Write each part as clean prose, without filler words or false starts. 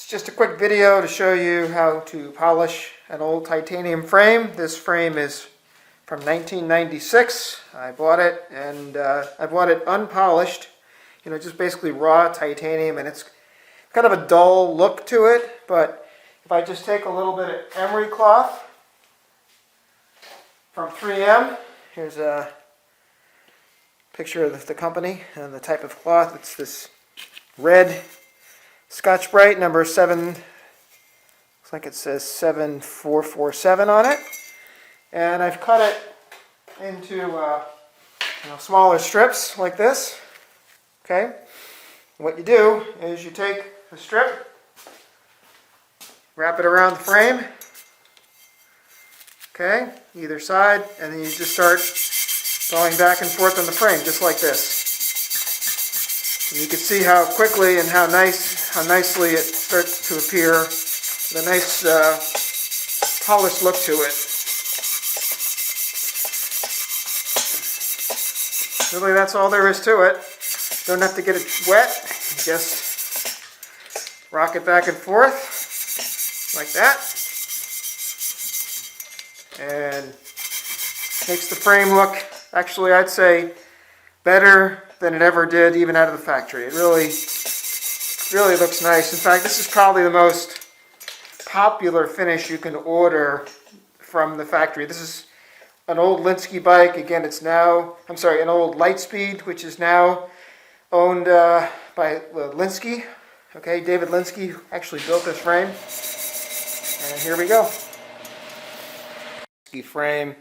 Just a quick video to show you how to polish an old titanium frame. This frame is from 1996. I bought it and I bought it unpolished, just basically raw titanium, and it's kind of a dull look to it. But if I just take a little bit of emery cloth from 3M, here's a picture of the company and the type of cloth. It's this red Scotch-Brite number 7, looks like it says 7447 on it. And I've cut it into smaller strips like this. Okay. What you do is you take the strip, wrap it around the frame, okay, either side, and then you just start going back and forth on the frame, just like this. And you can see how quickly and how nicely it starts to appear with a nice polished look to it. Really, that's all there is to it. Don't have to get it wet. Just rock it back and forth like that. And makes the frame look, actually I'd say, better than it ever did even out of the factory. It really looks nice. In fact, this is probably the most popular finish you can order from the factory. This is an old Linsky bike. Again, it's now, an old Lightspeed, which is now owned by Linsky. Okay, David Linsky actually built this frame. And here we go. Linsky frame.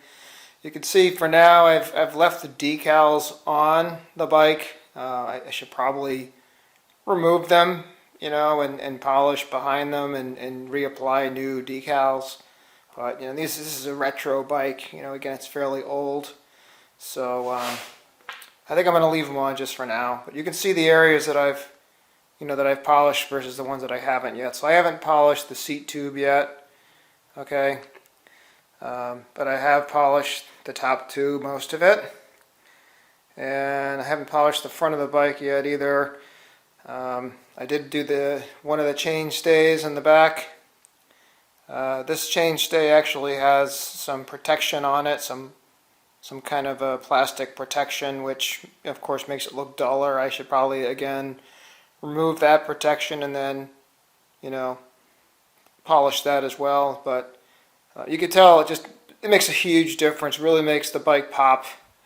You can see for now I've left the decals on the bike. I should probably remove them, and polish behind them and reapply new decals. But this is a retro bike. Again, it's fairly old, so I think I'm going to leave them on just for now. But you can see the areas that I've polished versus the ones that I haven't yet. So I haven't polished the seat tube yet. Okay. But I have polished the top tube, most of it, and I haven't polished the front of the bike yet either. I did do one of the chain stays in the back. This chain stay actually has some protection on it, some kind of a plastic protection, which of course makes it look duller. I should probably again remove that protection and then polish that as well. But you can tell it makes a huge difference. Really makes the bike pop.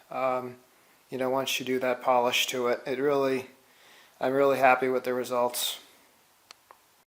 Once you do that polish to it, I'm really happy with the results.